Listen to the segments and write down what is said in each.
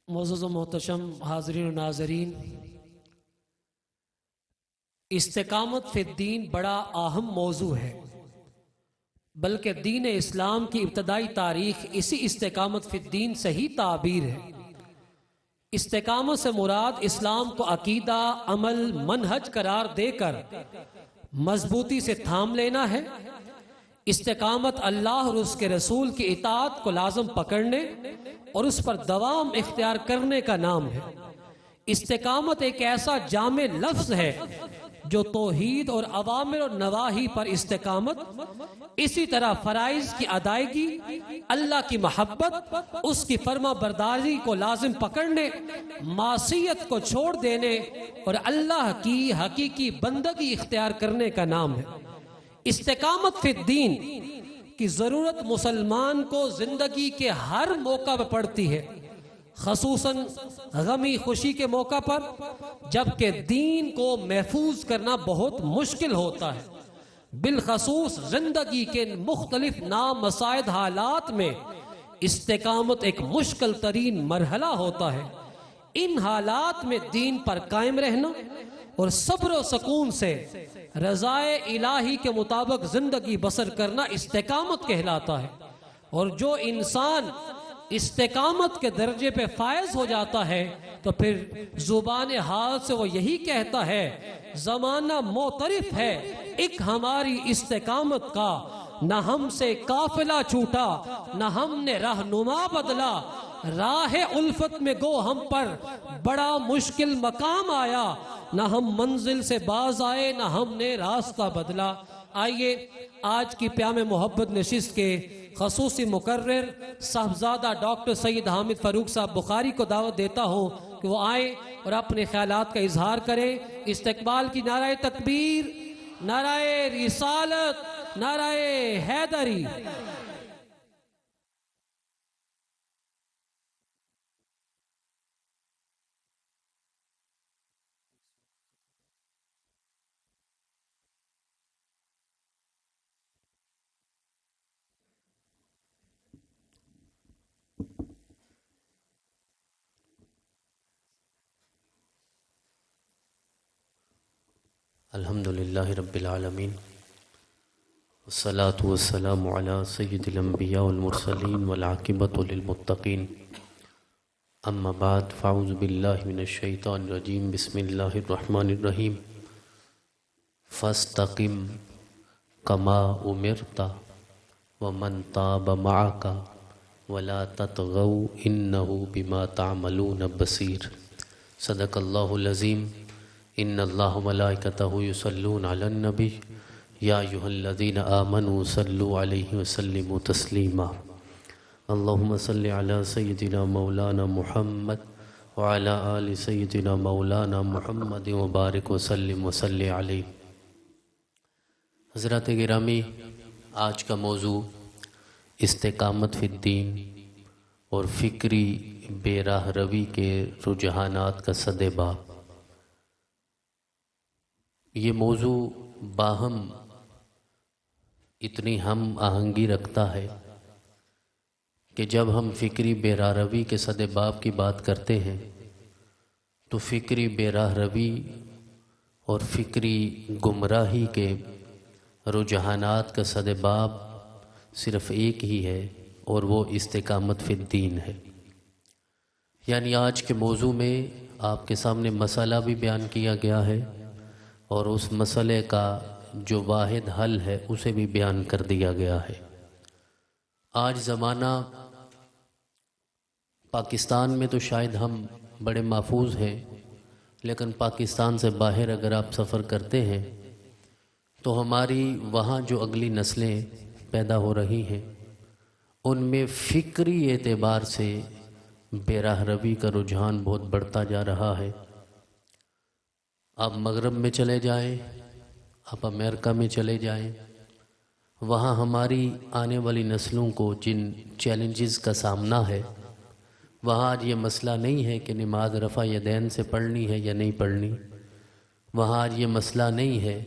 معزز و محتشم حاضرین و ناظرین، استقامت فی الدین بڑا اہم موضوع ہے، بلکہ دین اسلام کی ابتدائی تاریخ اسی استقامت فی الدین سے ہی تعبیر ہے۔ استقامت سے مراد اسلام کو عقیدہ، عمل، منہج قرار دے کر مضبوطی سے تھام لینا ہے۔ استقامت اللہ اور اس کے رسول کی اطاعت کو لازم پکڑنے اور اس پر دوام اختیار کرنے کا نام ہے۔ استقامت ایک ایسا جامع لفظ ہے جو توحید اور اوامر اور نواہی پر استقامت، اسی طرح فرائض کی ادائیگی، اللہ کی محبت، اس کی فرما برداری کو لازم پکڑنے، معصیت کو چھوڑ دینے اور اللہ کی حقیقی بندگی اختیار کرنے کا نام ہے۔ استقامت فی الدین کی ضرورت مسلمان کو زندگی کے ہر موقع پر پڑتی ہے، خصوصاً غمی خوشی کے موقع پر، جبکہ دین کو محفوظ کرنا بہت مشکل ہوتا ہے۔ بالخصوص زندگی کے مختلف نامساعد حالات میں استقامت ایک مشکل ترین مرحلہ ہوتا ہے۔ ان حالات میں دین پر قائم رہنا اور صبر و سکون سے رضائے الہی کے مطابق زندگی بسر کرنا استقامت کہلاتا ہے۔ اور جو انسان استقامت کے درجے پہ فائز ہو جاتا ہے تو پھر زبان حال سے وہ یہی کہتا ہے، زمانہ معترف ہے ایک ہماری استقامت کا، نہ ہم سے قافلہ چھوٹا نہ ہم نے رہنما بدلا، راہ الفت میں گو ہم پر بڑا مشکل مقام آیا، نہ ہم منزل سے باز آئے نہ ہم نے راستہ بدلا۔ آئیے آج کی پیام محبت نشست کے خصوصی مقرر صاحبزادہ ڈاکٹر سید حامد فاروق صاحب بخاری کو دعوت دیتا ہوں کہ وہ آئیں اور اپنے خیالات کا اظہار کریں۔ استقبال کی نعرہ تکبیر، نعرہ رسالت، نعرہ حیدری۔ الحمدللہ رب العالمین، والصلاة والسلام علی سید الانبیاء والمرسلین والعاقبۃ للمتقین، اما بعد فاعوذ باللہ من الشیطان الرجیم، بسم اللہ الرحمن الرحیم۔ فاستقم کما امرت ومن تاب معک ولا تطغوا انہ بما تعملون بصیر۔ صدق اللہ العظیم۔ ان اللہ ملائکتہ یصلون علی النبی یا ایھا الذین آمنوا صلوا علیہ وسلموا تسلیما۔ اللہم صل علی سیدنا مولانا محمد وعلی آل سیدنا مولانا محمد وبارک وسلم وصلی علیہ۔ حضرات گرامی، آج کا موضوع استقامت فی الدین اور فکری بے راہ روی کے رجحانات کا سد باب۔ یہ موضوع باہم اتنی ہم آہنگی رکھتا ہے کہ جب ہم فکری بے راہ روی کے سد باب کی بات کرتے ہیں تو فکری بے راہ روی اور فکری گمراہی کے رجحانات کا سد باب صرف ایک ہی ہے، اور وہ استقامت فی الدین ہے۔ یعنی آج کے موضوع میں آپ کے سامنے مسئلہ بھی بیان کیا گیا ہے اور اس مسئلے کا جو واحد حل ہے اسے بھی بیان کر دیا گیا ہے۔ آج زمانہ پاکستان میں تو شاید ہم بڑے محفوظ ہیں، لیکن پاکستان سے باہر اگر آپ سفر کرتے ہیں تو ہماری وہاں جو اگلی نسلیں پیدا ہو رہی ہیں ان میں فکری اعتبار سے بے راہ روی کا رجحان بہت بڑھتا جا رہا ہے۔ آپ مغرب میں چلے جائیں، آپ امریکہ میں چلے جائیں، وہاں ہماری آنے والی نسلوں کو جن چیلنجز کا سامنا ہے، وہاں آج یہ مسئلہ نہیں ہے کہ نماز رفع یدین سے پڑھنی ہے یا نہیں پڑھنی، وہاں آج یہ مسئلہ نہیں ہے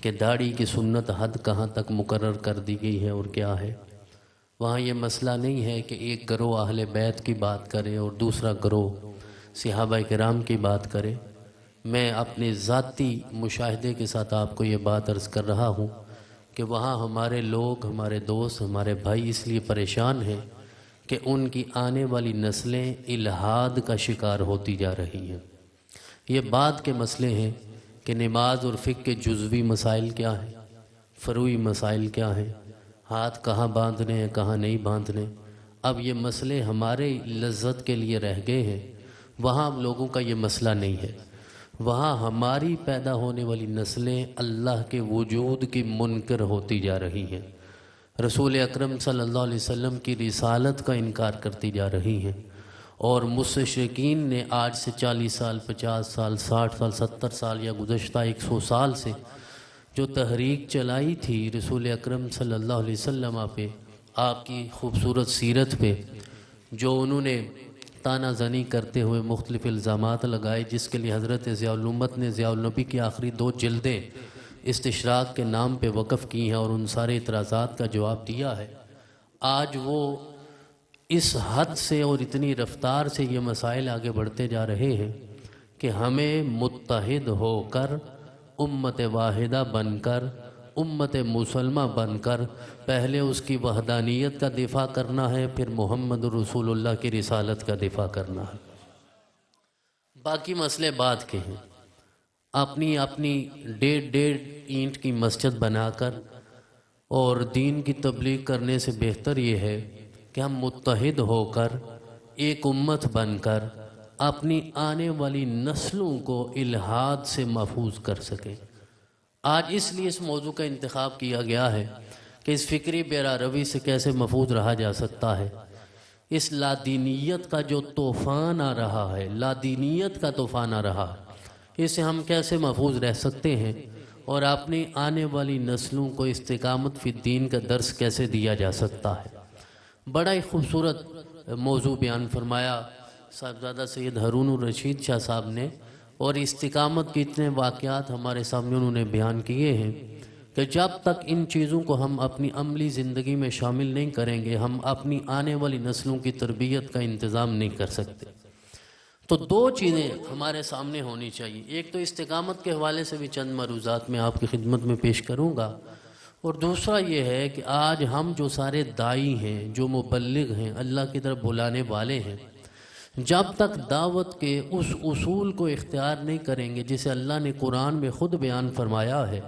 کہ داڑھی کی سنت حد کہاں تک مقرر کر دی گئی ہے اور کیا ہے، وہاں یہ مسئلہ نہیں ہے کہ ایک گروہ اہل بیت کی بات کرے اور دوسرا گروہ صحابہ کرام کی بات کرے۔ میں اپنے ذاتی مشاہدے کے ساتھ آپ کو یہ بات عرض کر رہا ہوں کہ وہاں ہمارے لوگ، ہمارے دوست، ہمارے بھائی اس لیے پریشان ہیں کہ ان کی آنے والی نسلیں الحاد کا شکار ہوتی جا رہی ہیں۔ یہ بعد کے مسئلے ہیں کہ نماز اور فقہ کے جزوی مسائل کیا ہیں، فروعی مسائل کیا ہیں، ہاتھ کہاں باندھنے ہیں کہاں نہیں باندھنے۔ اب یہ مسئلے ہمارے لذت کے لیے رہ گئے ہیں، وہاں لوگوں کا یہ مسئلہ نہیں ہے۔ وہاں ہماری پیدا ہونے والی نسلیں اللہ کے وجود کی منکر ہوتی جا رہی ہیں، رسول اکرم صلی اللہ علیہ وسلم کی رسالت کا انکار کرتی جا رہی ہیں، اور مستشرقین نے آج سے 40 سال، 50 سال، 60 سال، 70 سال یا گزشتہ 100 سال سے جو تحریک چلائی تھی رسول اکرم صلی اللہ علیہ وسلم پہ، آپ کی خوبصورت سیرت پہ، جو انہوں نے تانہ زنی کرتے ہوئے مختلف الزامات لگائے، جس کے لیے حضرت ضیاء الامت نے ضیاء النبی کی آخری 2 جلدیں استشراق کے نام پہ وقف کی ہیں اور ان سارے اعتراضات کا جواب دیا ہے۔ آج وہ اس حد سے اور اتنی رفتار سے یہ مسائل آگے بڑھتے جا رہے ہیں کہ ہمیں متحد ہو کر، امت واحدہ بن کر، امت مسلمہ بن کر پہلے اس کی وحدانیت کا دفاع کرنا ہے، پھر محمد رسول اللہ کی رسالت کا دفاع کرنا ہے۔ باقی مسئلے بعد کے ہیں۔ اپنی اپنی 1.5 اینٹ کی مسجد بنا کر اور دین کی تبلیغ کرنے سے بہتر یہ ہے کہ ہم متحد ہو کر، ایک امت بن کر اپنی آنے والی نسلوں کو الحاد سے محفوظ کر سکیں۔ آج اس لیے اس موضوع کا انتخاب کیا گیا ہے کہ اس فکری بیرا روی سے کیسے محفوظ رہا جا سکتا ہے۔ اس لادینیت کا جو طوفان آ رہا ہے، لادینیت کا طوفان آ رہا ہے، اس سے ہم کیسے محفوظ رہ سکتے ہیں، اور اپنی آنے والی نسلوں کو استقامت فی الدین کا درس کیسے دیا جا سکتا ہے۔ بڑا ہی خوبصورت موضوع بیان فرمایا صاحبزادہ سید ہارون الرشید شاہ صاحب نے، اور استقامت کے اتنے واقعات ہمارے سامنے انہوں نے بیان کیے ہیں کہ جب تک ان چیزوں کو ہم اپنی عملی زندگی میں شامل نہیں کریں گے، ہم اپنی آنے والی نسلوں کی تربیت کا انتظام نہیں کر سکتے۔ تو 2 چیزیں ہمارے سامنے ہونی چاہیے۔ ایک تو استقامت کے حوالے سے بھی چند مروزات میں آپ کی خدمت میں پیش کروں گا، اور دوسرا یہ ہے کہ آج ہم جو سارے داعی ہیں، جو مبلغ ہیں، اللہ کی طرف بلانے والے ہیں، جب تک دعوت کے اس اصول کو اختیار نہیں کریں گے جسے اللہ نے قرآن میں خود بیان فرمایا ہے،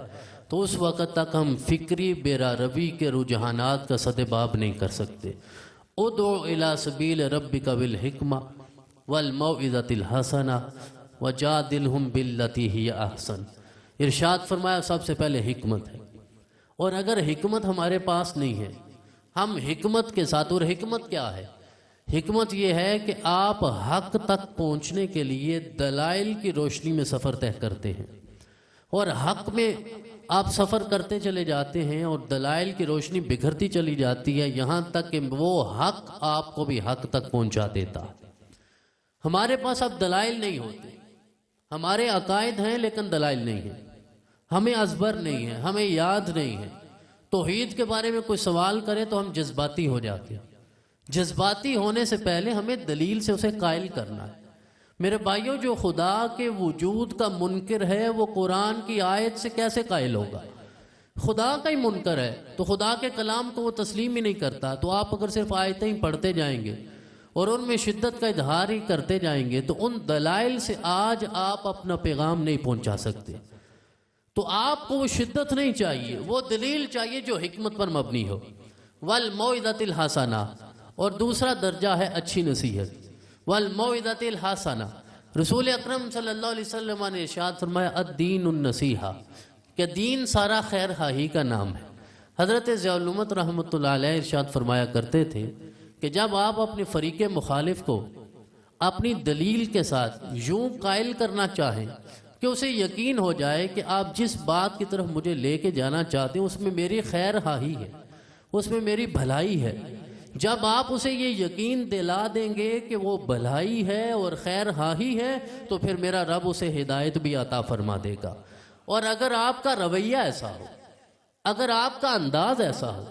تو اس وقت تک ہم فکری بیرا روی کے رجحانات کا سدباب نہیں کر سکتے۔ ادعو الی سبیل ربک بالحکمہ والموعظۃ الحسنہ وجادلہم باللتی ہی احسن۔ ارشاد فرمایا سب سے پہلے حکمت ہے، اور اگر حکمت ہمارے پاس نہیں ہے، ہم حکمت کے ساتھ، اور حکمت کیا ہے؟ حکمت یہ ہے کہ آپ حق تک پہنچنے کے لیے دلائل کی روشنی میں سفر طے کرتے ہیں، اور حق میں آپ سفر کرتے چلے جاتے ہیں اور دلائل کی روشنی بکھرتی چلی جاتی ہے، یہاں تک کہ وہ حق آپ کو بھی حق تک پہنچا دیتا ہے۔ ہمارے پاس اب دلائل نہیں ہوتے، ہمارے عقائد ہیں لیکن دلائل نہیں ہیں، ہمیں ازبر نہیں ہے، ہمیں یاد نہیں ہے۔ توحید کے بارے میں کوئی سوال کرے تو ہم جذباتی ہو جاتے ہیں۔ جذباتی ہونے سے پہلے ہمیں دلیل سے اسے قائل کرنا ہے۔ میرے بھائیوں، جو خدا کے وجود کا منکر ہے وہ قرآن کی آیت سے کیسے قائل ہوگا؟ خدا کا ہی منکر ہے تو خدا کے کلام کو وہ تسلیم ہی نہیں کرتا، تو آپ اگر صرف آیتیں ہی پڑھتے جائیں گے اور ان میں شدت کا اظہار ہی کرتے جائیں گے تو ان دلائل سے آج آپ اپنا پیغام نہیں پہنچا سکتے۔ تو آپ کو وہ شدت نہیں چاہیے، وہ دلیل چاہیے جو حکمت پر مبنی ہو۔ والموعظۃ الحسنہ، اور دوسرا درجہ ہے اچھی نصیحت۔ والموعظۃ الحسنہ، رسول اکرم صلی اللہ علیہ وسلم نے ارشاد فرمایا الدین النصیحہ، کہ دین سارا خیر خواہی کا نام ہے۔ حضرت ضیاء الامت رحمۃ اللہ علیہ ارشاد فرمایا کرتے تھے کہ جب آپ اپنے فریق مخالف کو اپنی دلیل کے ساتھ یوں قائل کرنا چاہیں کہ اسے یقین ہو جائے کہ آپ جس بات کی طرف مجھے لے کے جانا چاہتے ہیں اس میں میری خیر خواہی ہے، اس میں میری بھلائی ہے، جب آپ اسے یہ یقین دلا دیں گے کہ وہ بھلائی ہے اور خیر خواہی ہے تو پھر میرا رب اسے ہدایت بھی عطا فرما دے گا۔ اور اگر آپ کا رویہ ایسا ہو، اگر آپ کا انداز ایسا ہو،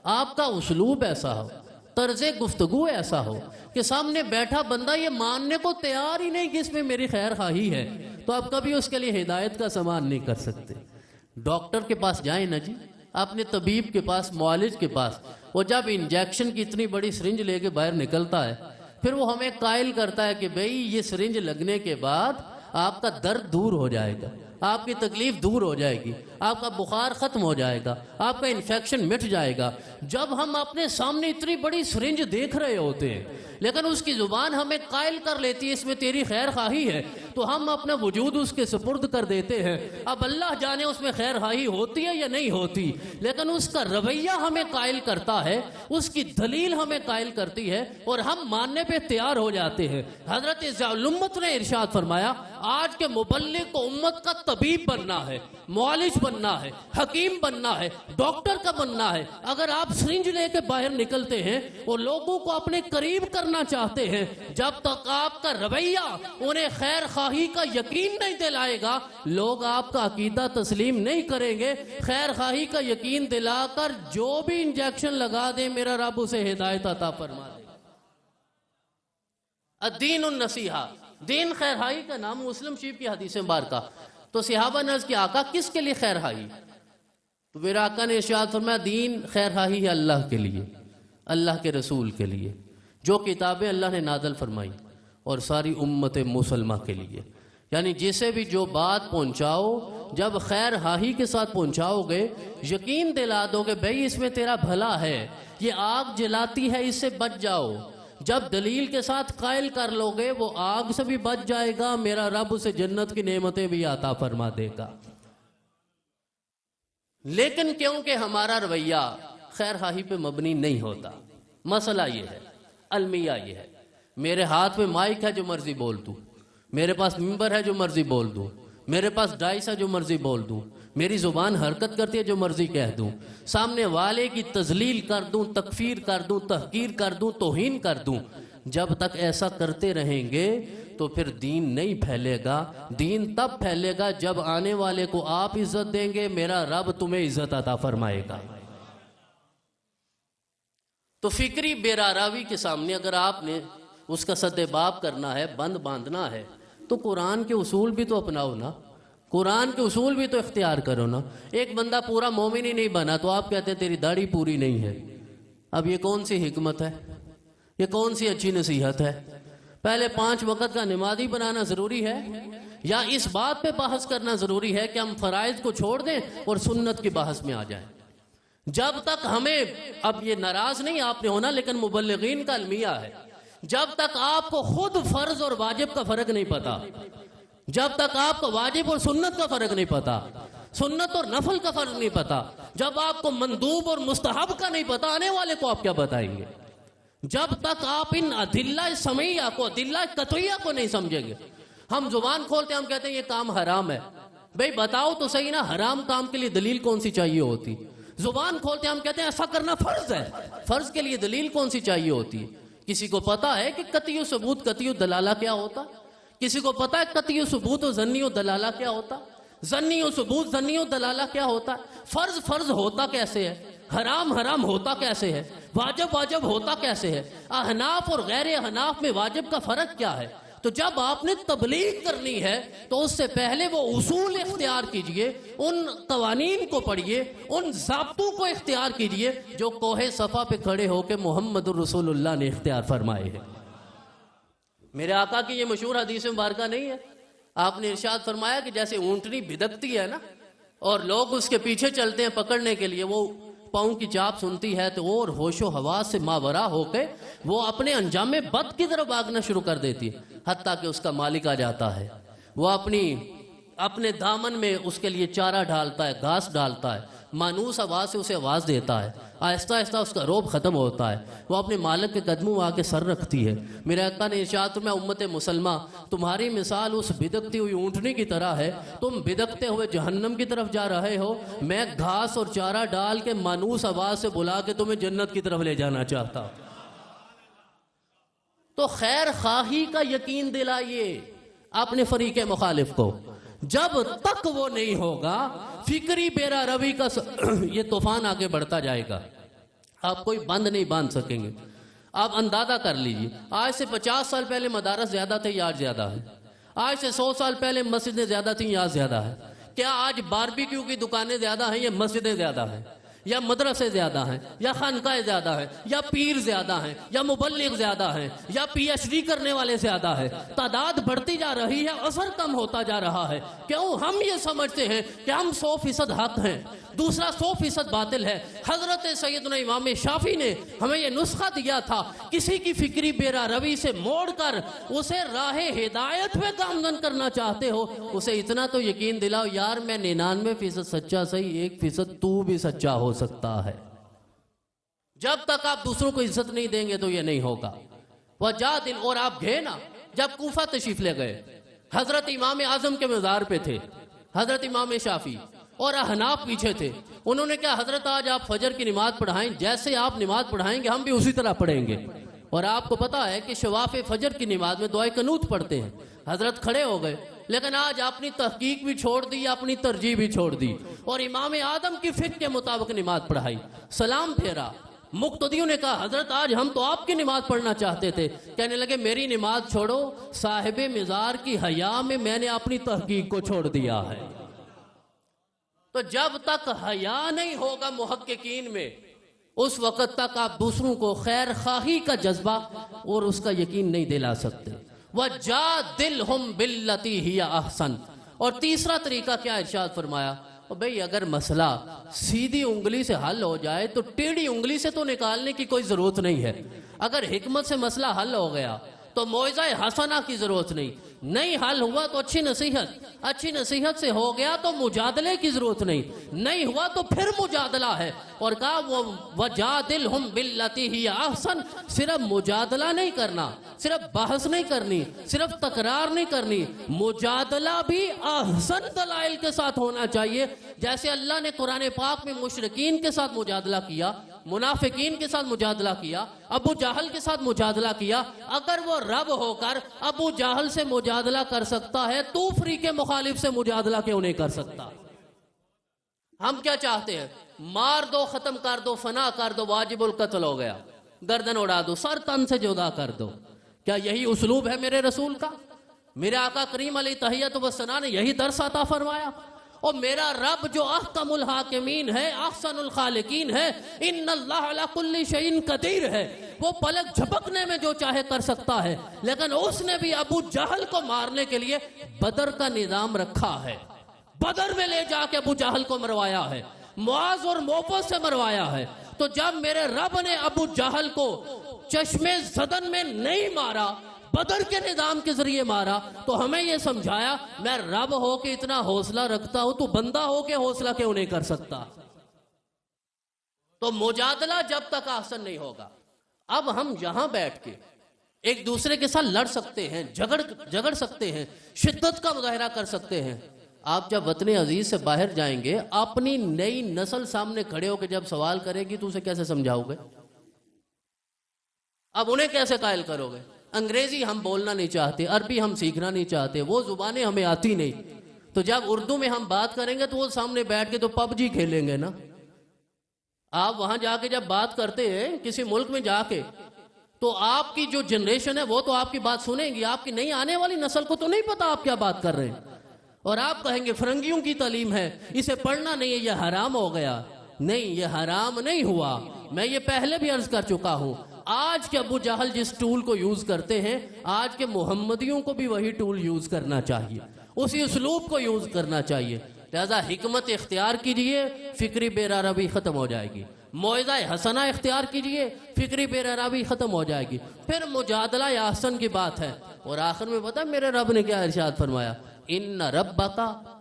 آپ کا اسلوب ایسا ہو، طرز گفتگو ایسا ہو کہ سامنے بیٹھا بندہ یہ ماننے کو تیار ہی نہیں کہ اس میں میری خیر خواہی ہے، تو آپ کبھی اس کے لیے ہدایت کا سامان نہیں کر سکتے۔ ڈاکٹر کے پاس جائیں نا جی، اپنے طبیب کے پاس، معالج کے پاس، وہ جب انجیکشن کی اتنی بڑی سرنج لے کے باہر نکلتا ہے، پھر وہ ہمیں قائل کرتا ہے کہ بھئی یہ سرنج لگنے کے بعد آپ کا درد دور ہو جائے گا، آپ کی تکلیف دور ہو جائے گی، آپ کا بخار ختم ہو جائے گا، آپ کا انفیکشن مٹ جائے گا۔ جب ہم اپنے سامنے اتنی بڑی سرنج دیکھ رہے ہوتے ہیں لیکن اس کی زبان ہمیں قائل کر لیتی ہے اس میں تیری خیر خواہی ہے، تو ہم اپنا وجود اس کے سپرد کر دیتے ہیں۔ اب اللہ جانے اس میں خیر خواہی ہوتی ہے یا نہیں ہوتی، لیکن اس کا رویہ ہمیں قائل کرتا ہے، اس کی دلیل ہمیں قائل کرتی ہے اور ہم ماننے پہ تیار ہو جاتے ہیں۔ حضرت ضیاءالامت نے ارشاد فرمایا، آج کے مبلغ کو امت کا طبیب بننا ہے، معالج بننا ہے، حکیم بننا ہے، ڈاکٹر کا بننا ہے۔ اگر آپ سرنج لے کے باہر نکلتے ہیں اور لوگوں کو اپنے قریب کرنا چاہتے ہیں، جب تک آپ کا رویہ انہیں خیر خواہی کا یقین نہیں دلائے گا، لوگ آپ کا عقیدہ تسلیم نہیں کریں گے۔ خیر خواہی کا یقین دلا کر جو بھی انجیکشن لگا دے، میرا رب اسے ہدایت عطا فرما دے۔ الدین النصیحہ، دین خیر خواہی کا نام، مسلم شریف کی حدیث مبارکہ۔ تو صحابہ نے عرض کیا، آقا کس کے لیے خیر خواہی؟ تو میرا آقا نے ارشاد فرمایا، دین خیر خواہی ہے اللہ کے لیے، اللہ کے رسول کے لیے، جو کتابیں اللہ نے نازل فرمائی، اور ساری امت مسلمہ کے لیے۔ یعنی جسے بھی جو بات پہنچاؤ، جب خیر خواہی کے ساتھ پہنچاؤ گے، یقین دلا دو کہ بھئی اس میں تیرا بھلا ہے، یہ آگ جلاتی ہے، اس سے بچ جاؤ۔ جب دلیل کے ساتھ قائل کر لو گے، وہ آگ سے بھی بچ جائے گا، میرا رب اسے جنت کی نعمتیں بھی عطا فرما دے گا۔ لیکن کیونکہ ہمارا رویہ خیر خواہی پہ مبنی نہیں ہوتا، مسئلہ یہ ہے، المیہ یہ ہے، میرے ہاتھ میں مائک ہے، جو مرضی بول دوں، میرے پاس ممبر ہے، جو مرضی بول دوں، میرے پاس ڈائس ہے، جو مرضی بول دوں، میری زبان حرکت کرتی ہے، جو مرضی کہہ دوں، سامنے والے کی تذلیل کر دوں، تکفیر کر دوں، تحقیر کر دوں، توہین کر دوں۔ جب تک ایسا کرتے رہیں گے تو پھر دین نہیں پھیلے گا۔ دین تب پھیلے گا جب آنے والے کو آپ عزت دیں گے، میرا رب تمہیں عزت عطا فرمائے گا۔ تو فکری بیراراوی کے سامنے اگر آپ نے اس کا سد باب کرنا ہے، بند باندھنا ہے، تو قرآن کے اصول بھی تو اپناؤ نا، قرآن کے اصول بھی تو اختیار کرو نا۔ ایک بندہ پورا مومن ہی نہیں بنا تو آپ کہتے ہیں تیری داڑھی پوری نہیں ہے۔ اب یہ کون سی حکمت ہے؟ یہ کون سی اچھی نصیحت ہے؟ پہلے 5 وقت کا نمازی بنانا ضروری ہے، یا اس بات پہ بحث کرنا ضروری ہے کہ ہم فرائض کو چھوڑ دیں اور سنت کی بحث میں آ جائیں؟ جب تک ہمیں، اب یہ ناراض نہیں آپ نے ہونا، لیکن مبلغین کا المیہ ہے، جب تک آپ کو خود فرض اور واجب کا فرق نہیں پتا، جب تک آپ کو واجب اور سنت کا فرق نہیں پتا، سنت اور نفل کا فرق نہیں پتا، جب آپ کو مندوب اور مستحب کا نہیں پتا، آنے والے کو آپ کیا بتائیں گے؟ جب تک آپ ان ادلہ سمعیہ کو، ادلہ قطعیہ کو نہیں سمجھیں گے۔ ہم زبان کھولتے ہیں، ہم کہتے ہیں یہ کام حرام ہے، بھئی بتاؤ تو صحیح نا، حرام کام کے لیے دلیل کون سی چاہیے ہوتی؟ زبان کھولتے ہیں، ہم کہتے ہیں ایسا کرنا فرض ہے، فرض کے لیے دلیل کون سی چاہیے ہوتی؟ کسی کو پتا ہے کہ قطعی و ثبوت، قطعی و دلالہ کیا ہوتا؟ کسی کو پتا ہے قطعی و ثبوت و ظنی و دلالہ کیا ہوتا؟ ظنی و ثبوت، ظنی و دلالہ کیا ہوتا؟ فرض فرض ہوتا کیسے ہے؟ حرام حرام ہوتا کیسے ہے؟ واجب واجب ہوتا کیسے ہے؟ احناف اور غیر احناف میں واجب کا فرق کیا ہے؟ تو جب آپ نے تبلیغ کرنی ہے تو اس سے پہلے وہ اصول اختیار کیجئے، ان قوانین کو پڑھیے، ان ضابطوں کو اختیار کیجئے جو کوہ صفا پہ کھڑے ہو کے محمد الرسول اللہ نے اختیار فرمائے ہیں۔ میرے آقا کی یہ مشہور حدیث مبارکہ نہیں ہے؟ آپ نے ارشاد فرمایا کہ جیسے اونٹنی بھدکتی ہے نا، اور لوگ اس کے پیچھے چلتے ہیں پکڑنے کے لیے، وہ پاؤں کی چاپ سنتی ہے تو اور ہوش و حواس سے ماورا ہو کے وہ اپنے انجام بد کی طرف بھاگنا شروع کر دیتی ہے، حتیٰ کہ اس کا مالک آ جاتا ہے، وہ اپنے دامن میں اس کے لیے چارہ ڈالتا ہے، گھاس ڈالتا ہے، مانوس آواز سے اسے آواز دیتا ہے، آہستہ آہستہ اس کا روب ختم ہوتا ہے، وہ اپنے مالک کے قدموں آ کے سر رکھتی ہے۔ میرے آقا نے ارشاد فرمایا، امت مسلمہ تمہاری مثال اس بھدکتی ہوئی اونٹنی کی طرح ہے، تم بھدکتے ہوئے جہنم کی طرف جا رہے ہو، میں گھاس اور چارہ ڈال کے مانوس آواز سے بلا کے تمہیں جنت کی طرف لے جانا چاہتا ہوں۔ تو خیر خواہی کا یقین دلائیے اپنے فریق مخالف کو، جب تک وہ نہیں ہوگا فکری بیرا روی کا یہ طوفان آگے بڑھتا جائے گا۔ آپ کوئی بند نہیں باندھ سکیں گے. آپ اندازہ کر لیجئے آج سے 50 سال پہلے مدارس زیادہ تھے یا آج زیادہ ہے؟ آج سے 100 سال پہلے مسجدیں زیادہ تھیں یا آج زیادہ ہے؟ کیا آج باربیکیو کی دکانیں زیادہ ہیں یا مسجدیں زیادہ ہیں یا مدرسے زیادہ ہیں یا خانقاہیں زیادہ ہیں یا پیر زیادہ ہیں یا مبلغ زیادہ ہیں یا پی ایچ ڈی کرنے والے زیادہ ہیں؟ تعداد بڑھتی جا رہی ہے، اثر کم ہوتا جا رہا ہے. کیوں ہم یہ سمجھتے ہیں کہ ہم 100% حق ہیں، دوسرا 100% باطل ہے؟ حضرت سیدنا امام شافعی نے ہمیں یہ نسخہ دیا تھا، کسی کی فکری بیرا روی سے موڑ کر اسے راہ ہدایت پہ گامزن کرنا چاہتے ہو، اسے اتنا تو یقین دلاؤ یار میں 99% سچا صحیح 1% تو بھی سچا ہو سکتا ہے. جب تک آپ دوسروں کو عزت نہیں دیں گے تو یہ نہیں ہوگا. وجادل، اور آپ گئے نا جب کوفہ تشریف لے گئے، حضرت امام اعظم کے مزار پہ تھے حضرت امام شافعی اور احناف پیچھے تھے. انہوں نے کہا حضرت آج آپ فجر کی نماز پڑھائیں، جیسے آپ نماز پڑھائیں گے ہم بھی اسی طرح پڑھیں گے. اور آپ کو پتا ہے کہ شواف فجر کی نماز میں دعائے قنوت پڑھتے ہیں. حضرت کھڑے ہو گئے، لیکن آج اپنی تحقیق بھی چھوڑ دی، اپنی ترجیح بھی چھوڑ دی اور امام آدم کی فقہ کے مطابق نماز پڑھائی. سلام پھیرا، مقتدیوں نے کہا حضرت آج ہم تو آپ کی نماز پڑھنا چاہتے تھے. کہنے لگے میری نماز چھوڑو، صاحب مزار کی حیا میں نے اپنی تحقیق کو چھوڑ دیا ہے. تو جب تک حیا نہیں ہوگا محققین میں، اس وقت تک آپ دوسروں کو خیر خواہی کا جذبہ اور اس کا یقین نہیں دلا سکتے. وَجَادِلْهُمْ بِالَّتِي هِيَ أَحْسَنُ. اور تیسرا طریقہ کیا ارشاد فرمایا؟ بھئی اگر مسئلہ سیدھی انگلی سے حل ہو جائے تو ٹیڑھی انگلی سے تو نکالنے کی کوئی ضرورت نہیں ہے. اگر حکمت سے مسئلہ حل ہو گیا تو موعظہ حسنہ کی ضرورت نہیں حل ہوا تو اچھی نصیحت سے ہو گیا تو مجادلے کی ضرورت نہیں ہوا تو پھر مجادلہ ہے. اور کہا وَجَادِلْهُمْ بِالَّتِي هِيَ أَحْسَنُ. صرف مجادلہ نہیں کرنا، صرف بحث نہیں کرنی، صرف تکرار نہیں کرنی، مجادلہ بھی احسن دلائل کے ساتھ ہونا چاہیے. جیسے اللہ نے قرآن پاک میں مشرکین کے ساتھ مجادلہ کیا، منافقین کے ساتھ مجادلہ کیا، ابو جہل کے ساتھ مجادلہ کیا. اگر وہ رب ہو کر ابو جہل سے مجادلہ کر سکتا ہے تو فریق مخالف سے مجادلہ کیوں نہیں کر سکتا؟ ہم کیا چاہتے ہیں؟ مار دو، ختم کر دو، فنا کر دو، واجب القتل ہو گیا، گردن اڑا دو، سر تن سے جدا کر دو. کیا یہی اسلوب ہے میرے رسول کا؟ میرے آقا کریم علیہ تحیت و ثنا نے یہی درس عطا فرمایا. اور میرا رب جو احکم الحاکمین ہے، احسن الخالقین ہے، ان اللہ علی کل شیء قدیر ہے، وہ پلک جھپکنے میں جو چاہے کر سکتا ہے. لیکن اس نے بھی ابو جہل کو مارنے کے لیے بدر کا نظام رکھا ہے. بدر میں لے جا کے ابو جہل کو مروایا ہے، معاذ اور موفد سے مروایا ہے. تو جب میرے رب نے ابو جہل کو چشمے زدن میں نہیں مارا، بدر کے نظام کے ذریعے مارا، تو ہمیں یہ سمجھایا میں رب ہو کے اتنا حوصلہ رکھتا ہوں تو بندہ ہو کے حوصلہ کیوں نہیں کر سکتا؟ تو مجادلہ جب تک احسن نہیں ہوگا. اب ہم یہاں بیٹھ کے ایک دوسرے کے ساتھ لڑ سکتے ہیں، جھگڑ سکتے ہیں، شدت کا مظاہرہ کر سکتے ہیں. آپ جب وطن عزیز سے باہر جائیں گے، اپنی نئی نسل سامنے کھڑے ہو کے جب سوال کرے گی تو اسے کیسے سمجھاؤ گے؟ اب انہیں کیسے قائل کرو گے؟ انگریزی ہم بولنا نہیں چاہتے، عربی ہم سیکھنا نہیں چاہتے، وہ زبانیں ہمیں آتی نہیں. تو جب اردو میں ہم بات کریں گے تو وہ سامنے بیٹھ کے تو پب جی کھیلیں گے نا. آپ وہاں جا کے جب بات کرتے ہیں کسی ملک میں جا کے، تو آپ کی جو جنریشن ہے وہ تو آپ کی بات سنیں گی، آپ کی نئی آنے والی نسل کو تو نہیں پتا آپ کیا بات کر رہے ہیں. اور آپ کہیں گے فرنگیوں کی تعلیم ہے، اسے پڑھنا نہیں ہے، یہ حرام ہو گیا. نہیں، یہ حرام نہیں ہوا. میں یہ پہلے بھی عرض کر چکا ہوں. آج کے ابو جہل جس ٹول کو یوز کرتے ہیں، آج کے محمدیوں کو بھی وہی ٹول یوز کرنا چاہیے، اسی اسلوب کو یوز کرنا چاہیے. لہذا حکمت اختیار کیجئے، فکری بیراروی ختم ہو جائے گی. موعظہ حسنہ اختیار کیجئے، فکری بیراروی ختم ہو جائے گی. پھر مجادلہ یا احسن کی بات ہے. اور آخر میں پتہ میرے رب نے کیا ارشاد فرمایا؟ ان ربک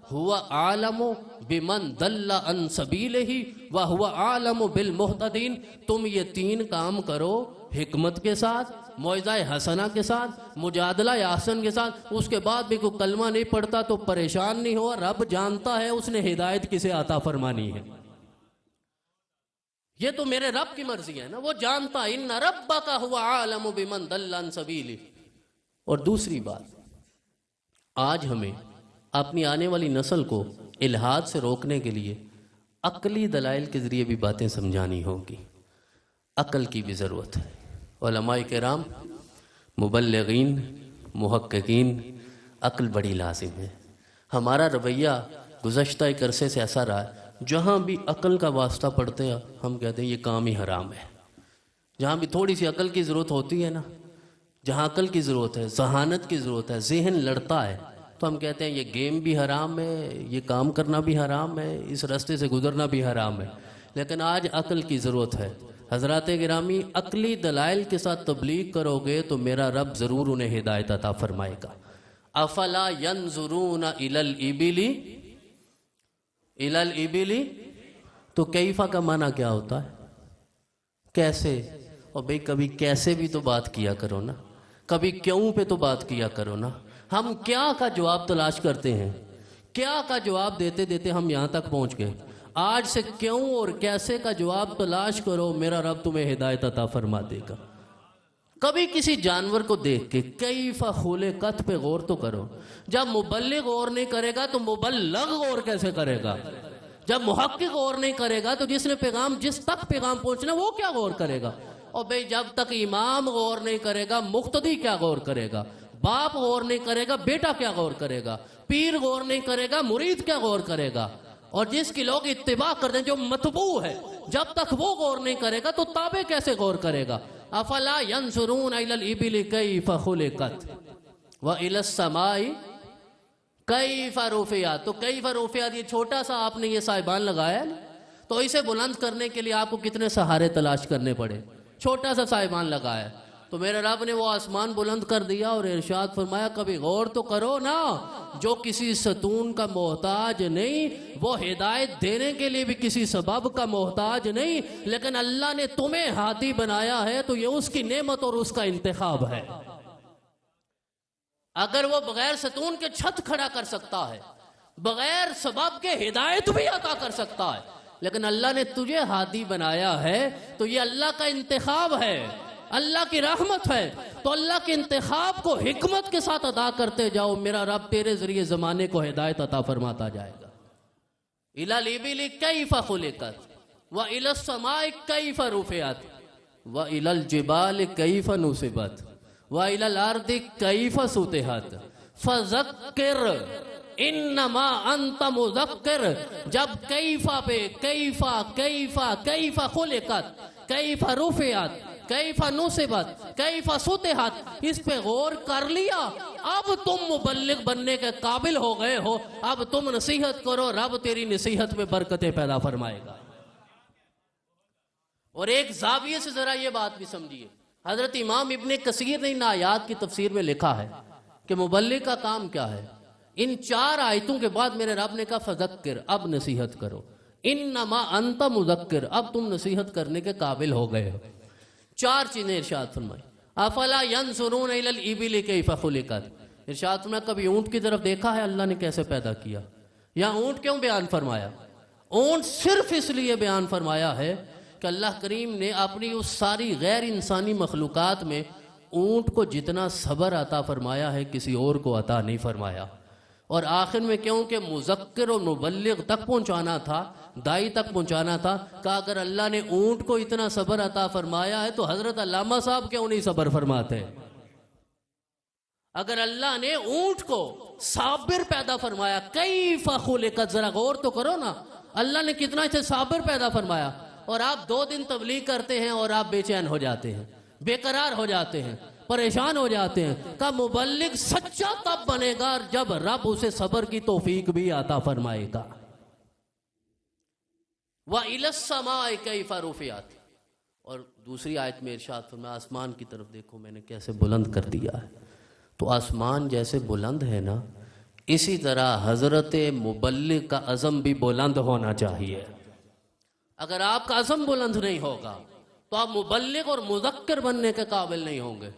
هو عالم بمن ضل عن سبیلہ وهو عالم بالمہتدین. تم یہ 3 کام کرو حکمت کے ساتھ، موعظہ حسنہ کے ساتھ، مجادلہ احسن کے ساتھ. اس کے بعد بھی کوئی کلمہ نہیں پڑھتا تو پریشان نہیں ہوا، رب جانتا ہے اس نے ہدایت کسے عطا فرمانی ہے. یہ تو میرے رب کی مرضی ہے نا، وہ جانتا ہے. ان ربک هو عالم بمن ضل عن سبیلہ. اور دوسری بات، آج ہمیں اپنی آنے والی نسل کو الحاد سے روکنے کے لیے عقلی دلائل کے ذریعے بھی باتیں سمجھانی ہوگی. عقل کی بھی ضرورت ہے۔ علماء کرام، مبلغین، محققین، عقل بڑی لازم ہے۔ ہمارا رویہ گزشتہ ایک عرصے سے ایسا رہا ہے، جہاں بھی عقل کا واسطہ پڑھتے ہیں ہم کہتے ہیں یہ کام ہی حرام ہے۔ جہاں بھی تھوڑی سی عقل کی ضرورت ہوتی ہے نا، جہاں عقل کی ضرورت ہے، ذہانت کی ضرورت ہے، ذہن لڑتا ہے، تو ہم کہتے ہیں یہ گیم بھی حرام ہے، یہ کام کرنا بھی حرام ہے، اس راستے سے گزرنا بھی حرام ہے۔ لیکن آج عقل کی ضرورت ہے۔ حضرات گرامی، عقلی دلائل کے ساتھ تبلیغ کرو گے تو میرا رب ضرور انہیں ہدایت عطا فرمائے گا۔ افلا ینظرون الی الابل، الی الابل، تو کیفا کا معنی کیا ہوتا ہے؟ کیسے؟ اور بھئی کبھی کیسے بھی تو بات کیا کرو نا، کبھی کیوں پہ تو بات کیا کرو نا۔ ہم کیا کا جواب تلاش کرتے ہیں، کیا کا جواب دیتے دیتے ہم یہاں تک پہنچ گئے۔ آج سے کیوں اور کیسے کا جواب تلاش کرو، میرا رب تمہیں ہدایت عطا فرما دے گا۔ کبھی کسی جانور کو دیکھ کے کیف خلقت پہ غور تو کرو۔ جب مبلغ غور نہیں کرے گا تو مبلغ غور کیسے کرے گا؟ جب محقق غور نہیں کرے گا تو جس نے پیغام، جس تک پیغام پہنچنا وہ کیا غور کرے گا؟ اور بھئی جب تک امام غور نہیں کرے گا مقتدی کیا غور کرے گا؟ باپ غور نہیں کرے گا بیٹا کیا غور کرے گا؟ پیر غور نہیں کرے گا مرید کیا غور کرے گا؟ اور جس کی لوگ اتباع کرتے ہیں، جو متبوع ہے، جب تک وہ غور نہیں کرے گا تو تابع کیسے غور کرے گا؟ افلا ینظرون الی الابل کیف خلقت والی السماء کیف رفعت۔ تو کیف رفعت، یہ چھوٹا سا آپ نے یہ سائبان لگایا ہے، تو اسے بلند کرنے کے لیے آپ کو کتنے سہارے تلاش کرنے پڑے؟ چھوٹا سا سائبان لگایا، تو میرے رب نے وہ آسمان بلند کر دیا اور ارشاد فرمایا کبھی غور تو کرو نا۔ جو کسی ستون کا محتاج نہیں، وہ ہدایت دینے کے لیے بھی کسی سبب کا محتاج نہیں، لیکن اللہ نے تمہیں ہادی بنایا ہے تو یہ اس کی نعمت اور اس کا انتخاب ہے۔ اگر وہ بغیر ستون کے چھت کھڑا کر سکتا ہے، بغیر سبب کے ہدایت بھی عطا کر سکتا ہے، لیکن اللہ نے تجھے ہادی بنایا ہے تو یہ اللہ کا انتخاب ہے، اللہ کی رحمت ہے۔ تو اللہ کے انتخاب کو حکمت کے ساتھ ادا کرتے جاؤ، میرا رب تیرے ذریعے زمانے کو ہدایت عطا فرماتا جائے گا۔ الی الابل کیف خلقت والی السماء کیف رفعت والی الجبال کیف نصبت وَإِلَى الْأَرْضِ كَيْفَ سُطِحَتْ فَذَكِّرْ انما انت مذکر۔ جب کیفا پہ کیفا خلقت، کیفا رفعت، کیفا نصبت، کیفا سطحت، اس پہ غور کر لیا، اب تم مبلغ بننے کے قابل ہو گئے ہو۔ اب تم نصیحت کرو، رب تیری نصیحت میں برکتیں پیدا فرمائے گا۔ اور ایک زاویے سے ذرا یہ بات بھی سمجھیے، حضرت امام ابن کثیر نے ان آیات کی تفسیر میں لکھا ہے کہ مبلغ کا کام کیا ہے۔ ان 4 آیتوں کے بعد میرے رب نے کہا فذکر، اب نصیحت کرو، انما انت مذکر، اب تم نصیحت کرنے کے قابل ہو گئے ہو۔ 4 چیزیں ارشاد فرمائی۔ افلا ینظرون الی الابل کیف خلقت، ارشاد فرمایا کبھی اونٹ کی طرف دیکھا ہے اللہ نے کیسے پیدا کیا؟ یا اونٹ کیوں بیان فرمایا؟ اونٹ صرف اس لیے بیان فرمایا ہے کہ اللہ کریم نے اپنی اس ساری غیر انسانی مخلوقات میں اونٹ کو جتنا صبر عطا فرمایا ہے کسی اور کو عطا نہیں فرمایا۔ اور آخر میں کیونکہ مذکر اور مبلغ تک پہنچانا تھا، دائی تک پہنچانا تھا، کہ اگر اللہ نے اونٹ کو اتنا صبر عطا فرمایا ہے تو حضرت علامہ صاحب کیوں نہیں صبر فرماتے؟ اگر اللہ نے اونٹ کو صابر پیدا فرمایا، کیف خلقت، ذرا غور تو کرو نا، اللہ نے کتنا اسے صابر پیدا فرمایا، اور آپ 2 دن تبلیغ کرتے ہیں اور آپ بے چین ہو جاتے ہیں، بے قرار ہو جاتے ہیں، پریشان ہو جاتے ہیں۔ کہ مبلغ سچا تب بنے گا جب رب اسے صبر کی توفیق بھی عطا فرمائے گا۔ وَإِلَى السَّمَاءِ كَيْفَ رُفِعَتْ، اور دوسری آیت میں ارشاد فرمایا آسمان کی طرف دیکھو میں نے کیسے بلند کر دیا ہے۔ تو آسمان جیسے بلند ہے نا، اسی طرح حضرت مبلغ کا عزم بھی بلند ہونا چاہیے۔ اگر آپ کا عزم بلند نہیں ہوگا تو آپ مبلغ اور مذکر بننے کے قابل نہیں ہوں گے،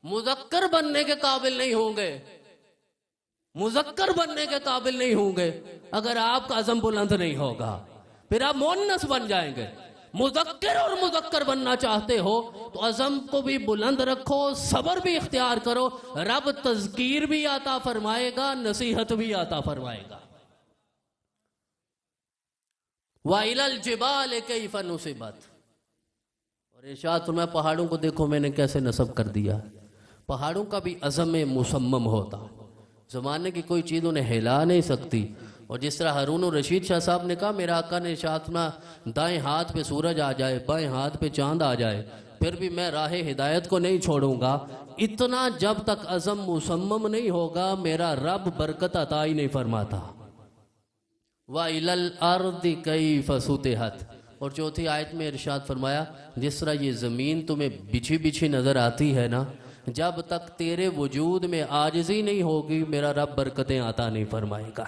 مذکر بننے کے قابل نہیں ہوں گے، مذکر بننے کے قابل نہیں ہوں گے اگر آپ کا عزم بلند نہیں ہوگا، پھر آپ مونس بن جائیں گے۔ مذکر اور مذکر بننا چاہتے ہو تو عزم کو بھی بلند رکھو، صبر بھی اختیار کرو، رب تذکیر بھی عطا فرمائے گا، نصیحت بھی عطا فرمائے گا۔ وَإِلَى الْجِبَالِ كَيْفَ نُصِبَتْ، اور ارشاد فرمایا پہاڑوں کو دیکھو میں نے کیسے نصب کر دیا. پہاڑوں کا بھی عزم مصمم ہوتا، زمانے کی کوئی چیز انہیں ہلا نہیں سکتی. اور جس طرح ہارون الرشید شاہ صاحب نے کہا میرا آقا نے ارشاد فرمایا دائیں ہاتھ پہ سورج آ جائے بائیں ہاتھ پہ چاند آ جائے پھر بھی میں راہ ہدایت کو نہیں چھوڑوں گا. اتنا جب تک عزم مصمم نہیں ہوگا میرا رب برکت عطا ہی نہیں فرماتا. وَإِلَى الْأَرْضِ كَيْفَ سُطِحَتْ. اور چوتھی آیت میں ارشاد فرمایا جس طرح یہ زمین تمہیں بچھی بچھی نظر آتی ہے نا، جب تک تیرے وجود میں عاجزی نہیں ہوگی میرا رب برکتیں عطا نہیں فرمائے گا.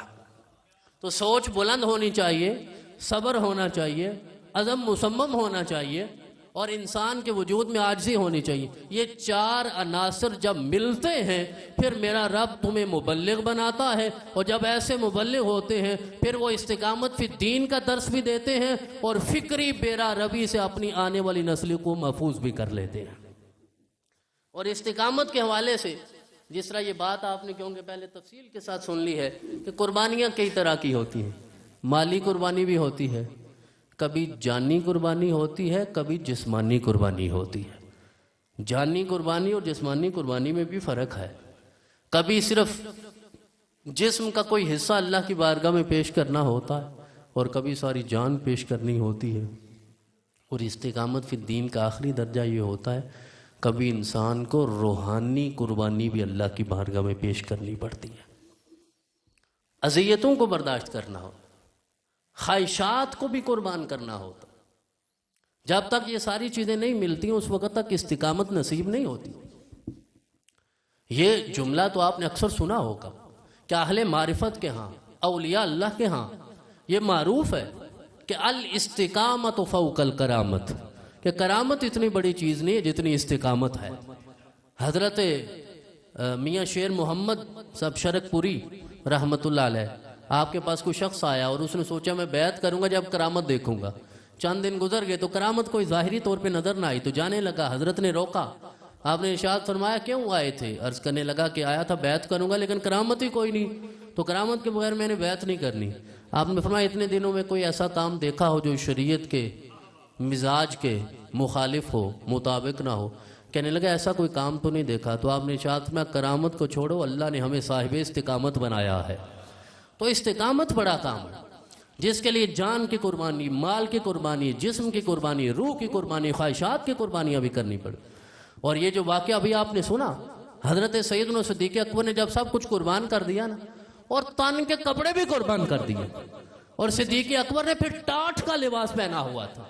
تو سوچ بلند ہونی چاہیے، صبر ہونا چاہیے، عزم مصمم ہونا چاہیے، اور انسان کے وجود میں عاجزی ہونی چاہیے. یہ چار عناصر جب ملتے ہیں پھر میرا رب تمہیں مبلغ بناتا ہے، اور جب ایسے مبلغ ہوتے ہیں پھر وہ استقامت فی الدین کا درس بھی دیتے ہیں اور فکری بیرا روی سے اپنی آنے والی نسل کو محفوظ بھی کر لیتے ہیں. اور استقامت کے حوالے سے جس طرح یہ بات آپ نے کیونکہ پہلے تفصیل کے ساتھ سن لی ہے کہ قربانیاں کئی طرح کی ہوتی ہیں. مالی قربانی بھی ہوتی ہے، کبھی جانی قربانی ہوتی ہے، کبھی جسمانی قربانی ہوتی ہے. جانی قربانی اور جسمانی قربانی میں بھی فرق ہے. کبھی صرف جسم کا کوئی حصہ اللہ کی بارگاہ میں پیش کرنا ہوتا ہے اور کبھی ساری جان پیش کرنی ہوتی ہے. اور استقامت فی الدین کا آخری درجہ یہ ہوتا ہے کبھی انسان کو روحانی قربانی بھی اللہ کی بارگاہ میں پیش کرنی پڑتی ہے. اذیتوں کو برداشت کرنا ہو، خواہشات کو بھی قربان کرنا ہوتا. جب تک یہ ساری چیزیں نہیں ملتی اس وقت تک استقامت نصیب نہیں ہوتی. یہ جملہ تو آپ نے اکثر سنا ہوگا کہ اہل معرفت کے ہاں، اولیاء اللہ کے ہاں یہ معروف ہے کہ الاستقامت فوق الکرامت، کہ کرامت اتنی بڑی چیز نہیں ہے جتنی استقامت ہے. حضرت میاں شیر محمد صاحب شرک پوری رحمت اللہ علیہ، آپ کے پاس کوئی شخص آیا اور اس نے سوچا میں بیعت کروں گا جب کرامت دیکھوں گا. چند دن گزر گئے تو کرامت کوئی ظاہری طور پہ نظر نہ آئی تو جانے لگا. حضرت نے روکا، آپ نے ارشاد فرمایا کیوں آئے تھے؟ عرض کرنے لگا کہ آیا تھا بیعت کروں گا لیکن کرامت ہی کوئی نہیں، تو کرامت کے بغیر میں نے بیعت نہیں کرنی. آپ نے فرمایا اتنے دنوں میں کوئی ایسا کام دیکھا ہو جو شریعت کے مزاج کے مخالف ہو، مطابق نہ ہو؟ کہنے لگا ایسا کوئی کام تو نہیں دیکھا. تو آپ نے ارشاد فرمایا کرامت کو چھوڑو، اللہ نے ہمیں صاحب استقامت بنایا ہے. تو استقامت بڑا کام ہے جس کے لیے جان کی قربانی، مال کی قربانی، جسم کی قربانی، روح کی قربانی، خواہشات کی قربانیاں بھی کرنی پڑے. اور یہ جو واقعہ ابھی آپ نے سنا، حضرت سیدنا صدیق اکبر نے جب سب کچھ قربان کر دیا نا، اور تن کے کپڑے بھی قربان کر دیے، اور صدیق اکبر نے پھر ٹاٹ کا لباس پہنا ہوا تھا،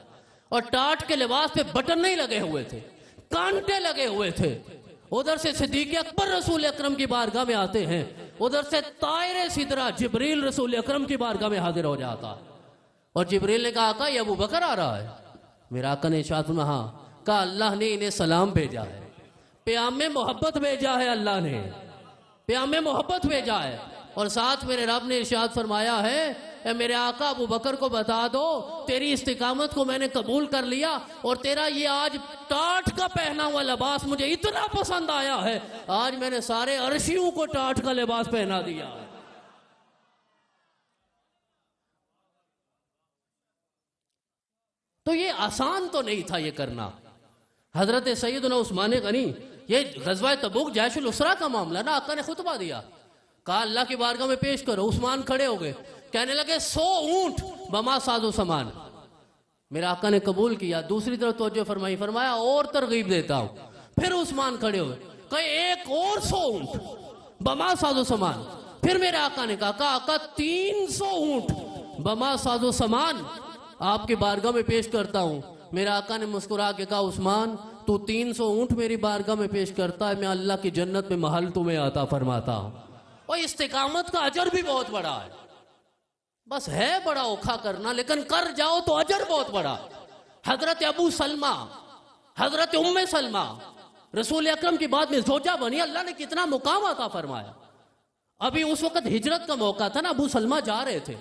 اور ٹاٹ کے لباس پہ بٹن نہیں لگے ہوئے تھے، کانٹے لگے ہوئے تھے. ادھر سے صدیق اکبر رسول اکرم کی بارگاہ میں آتے ہیں، ادھر سے طائر سدرہ جبریل رسول اکرم کی بارگاہ میں حاضر ہو جاتا. اور جبریل نے کہا آقا یہ ابو بکر آ رہا ہے. میرا آقا نے ارشاد فرمایا ہاں. کہا اللہ نے انہیں سلام بھیجا ہے، پیام محبت بھیجا ہے، اللہ نے پیام محبت بھیجا ہے. اور ساتھ میرے رب نے ارشاد فرمایا ہے اے میرے آقا ابو بکر کو بتا دو تیری استقامت کو میں نے قبول کر لیا، اور تیرا یہ آج ٹاٹ کا پہنا ہوا لباس مجھے اتنا پسند آیا ہے آج میں نے سارے عرشیوں کو ٹاٹ کا لباس پہنا دیا. تو یہ آسان تو نہیں تھا یہ کرنا. حضرت سیدنا عثمان غنی، یہ غزوہ تبوک جیش الاسرا کا معاملہ نا، آقا نے خطبہ دیا، کہا اللہ کی بارگاہ میں پیش کرو. عثمان کھڑے ہو گئے، کہنے لگے 100 اونٹ بما ساز و سامان. میرا آقا نے قبول کیا. دوسری طرف توجہ فرمائی، فرمایا اور ترغیب دیتا ہوں. پھر عثمان کھڑے ہوئے، کہے ایک اور 100 اونٹ بما ساز و سامان. پھر میرے آقا نے کہا آقا 300 اونٹ بما ساز و سامان آپ کی بارگاہ میں پیش کرتا ہوں. میرے آقا نے مسکرا کے کہا عثمان تو 300 اونٹ میری بارگاہ میں پیش کرتا ہے، میں اللہ کی جنت میں محل تمہیں عطا فرماتا ہوں. اور استقامت کا اجر بھی بہت بڑا ہے، بس ہے بڑا اوکھا کرنا، لیکن کر جاؤ تو اجر بہت بڑا. حضرت ابو سلمہ، حضرت ام سلمہ رسول اکرم کی بعد میں زوجہ بنی، اللہ نے کتنا مقام عطا فرمایا. ابھی اس وقت ہجرت کا موقع تھا نا، ابو سلمہ جا رہے تھے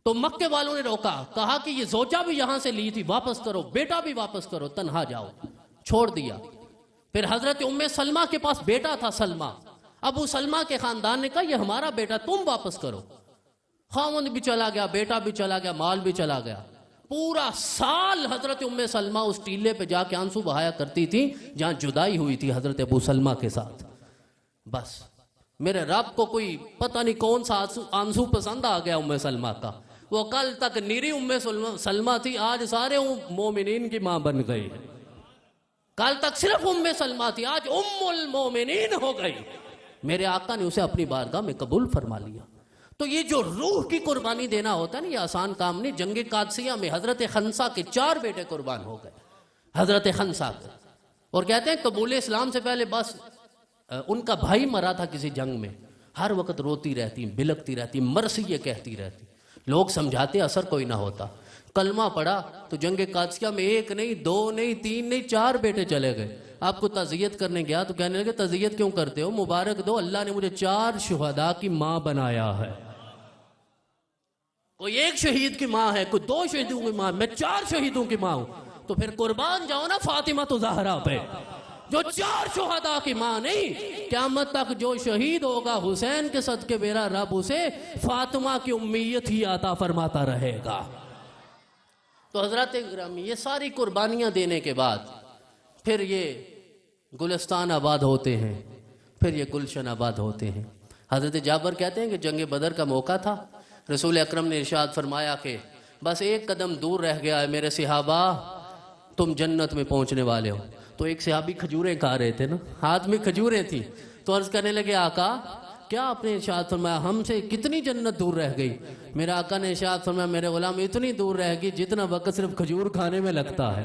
تو مکے والوں نے روکا، کہا کہ یہ زوجہ بھی یہاں سے لی تھی، واپس کرو، بیٹا بھی واپس کرو، تنہا جاؤ. چھوڑ دیا. پھر حضرت ام سلمہ کے پاس بیٹا تھا سلمہ، ابو سلمہ کے خاندان نے کہا یہ ہمارا بیٹا، تم واپس کرو. خاوند بھی چلا گیا، بیٹا بھی چلا گیا، مال بھی چلا گیا. پورا سال حضرت ام سلمہ اس ٹیلے پہ جا کے آنسو بہایا کرتی تھی جہاں جدائی ہوئی تھی حضرت ابو سلمہ کے ساتھ. بس میرے رب کو کوئی پتہ نہیں کون سا آنسو پسند آ گیا ام سلمہ کا. وہ کل تک نیری ام سلمہ تھی، آج سارے مومنین کی ماں بن گئی. کل تک صرف ام سلمہ تھی، آج ام المومنین ہو گئی. میرے آقا نے اسے اپنی بارگاہ میں قبول فرما لیا. تو یہ جو روح کی قربانی دینا ہوتا ہے نا، یہ آسان کام نہیں. جنگ قادسیہ میں حضرت خنسا کے 4 بیٹے قربان ہو گئے. حضرت خنسا کے، اور کہتے ہیں قبول اسلام سے پہلے بس ان کا بھائی مرا تھا کسی جنگ میں. ہر وقت روتی رہتی، بلکتی رہتی، مرثیے کہتی رہتی. لوگ سمجھاتے اثر کوئی نہ ہوتا. کلمہ پڑھا تو جنگ قادسیہ میں 1 نہیں 2 نہیں 3 نہیں 4 بیٹے چلے گئے. آپ کو تعزیت کرنے گیا تو کہنے لگے تعزیت کیوں کرتے ہو؟ مبارک دو، اللہ نے مجھے 4 شہداء کی ماں بنایا ہے. کوئی 1 شہید کی ماں ہے، کوئی 2 شہیدوں کی ماں، میں 4 شہیدوں کی ماں ہوں. تو پھر قربان جاؤ نا فاطمہ تو زہرا پہ، جو 4 شہداء کی ماں نہیں. قیامت تک جو شہید ہوگا حسین کے صدقے میرا رب اسے فاطمہ کی امیت ہی عطا فرماتا رہے گا. تو حضرات گرامی، یہ ساری قربانیاں دینے کے بعد پھر یہ گلستان آباد ہوتے ہیں، پھر یہ گلشن آباد ہوتے ہیں. حضرت جابر کہتے ہیں کہ جنگ بدر کا موقع تھا. رسول اکرم نے ارشاد فرمایا کہ بس 1 قدم دور رہ گیا ہے میرے صحابہ، تم جنت میں پہنچنے والے ہو. تو ایک صحابی کھجوریں کھا رہے تھے نا، ہاتھ میں کھجوریں تھی. تو عرض کرنے لگے آقا کیا آپ نے ارشاد فرمایا ہم سے کتنی جنت دور رہ گئی؟ میرے آقا نے ارشاد فرمایا میرے غلام اتنی دور رہ گئی جتنا وقت صرف کھجور کھانے میں لگتا ہے.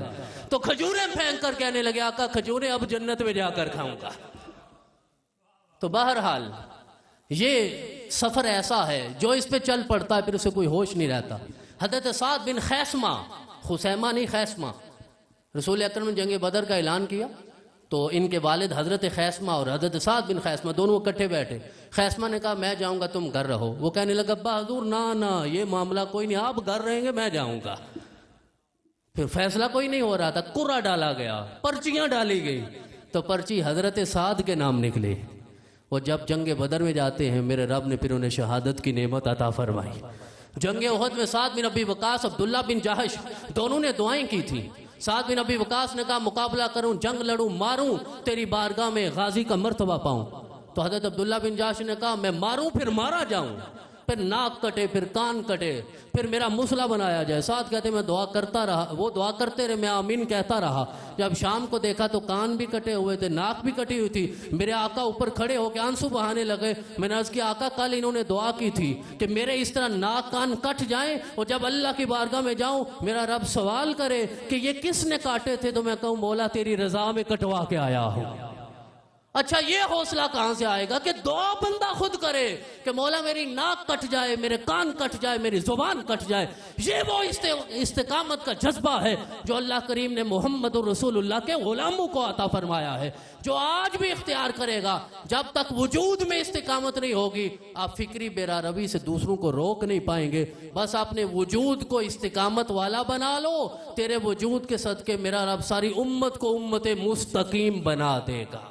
تو کھجوریں پھینک کر کہنے لگے آقا کھجوریں اب جنت میں جا کر کھاؤں گا. تو بہرحال یہ سفر ایسا ہے جو اس پہ چل پڑتا ہے پھر اسے کوئی ہوش نہیں رہتا. حضرت سعد بن خیثمہ، خسیمہ نہیں خیثمہ، رسول اکرم نے جنگ بدر کا اعلان کیا تو ان کے والد حضرت خیثمہ اور حضرت سعد بن خیثمہ دونوں اکٹھے بیٹھے. خیثمہ نے کہا میں جاؤں گا تم گھر رہو. وہ کہنے لگا ابا حضور نا یہ معاملہ کوئی نہیں، آپ گھر رہیں گے میں جاؤں گا. پھر فیصلہ کوئی نہیں ہو رہا تھا، قرعہ ڈالا گیا، پرچیاں ڈالی گئی تو پرچی حضرت سعد کے نام نکلے. وہ جب جنگ بدر میں جاتے ہیں میرے رب نے پھر انہیں شہادت کی نعمت عطا فرمائی. جنگ احد میں سعد بن ابی وقاص، عبداللہ بن جہش دونوں نے دعائیں کی تھیں. سعد بن ابی وقاص نے کہا مقابلہ کروں، جنگ لڑوں، ماروں، تیری بارگاہ میں غازی کا مرتبہ پاؤں. تو حضرت عبداللہ بن جہش نے کہا میں ماروں پھر مارا جاؤں، پھر ناک کٹے پھر کان کٹے پھر میرا مسلح بنایا جائے. سعد کہتے میں دعا کرتا رہا، وہ دعا کرتے رہے، میں آمین کہتا رہا. جب شام کو دیکھا تو کان بھی کٹے ہوئے تھے، ناک بھی کٹی ہوئی تھی. میرے آقا اوپر کھڑے ہو کے آنسو بہانے لگے. میں نے عرض کیا آقا کل انہوں نے دعا کی تھی کہ میرے اس طرح ناک کان کٹ جائیں اور جب اللہ کی بارگاہ میں جاؤں میرا رب سوال کرے کہ یہ کس نے کاٹے تھے تو میں کہوں مولا تیری رضا میں کٹوا کے آیا ہوں. اچھا یہ حوصلہ کہاں سے آئے گا کہ دعا بندہ خود کرے کہ مولا میری ناک کٹ جائے، میرے کان کٹ جائے، میری زبان کٹ جائے. یہ وہ استقامت کا جذبہ ہے جو اللہ کریم نے محمد رسول اللہ کے غلاموں کو عطا فرمایا ہے، جو آج بھی اختیار کرے گا. جب تک وجود میں استقامت نہیں ہوگی آپ فکری بیرا روی سے دوسروں کو روک نہیں پائیں گے. بس اپنے وجود کو استقامت والا بنا لو، تیرے وجود کے صدقے میرا رب ساری امت کو امت مستقیم بنا دے گا.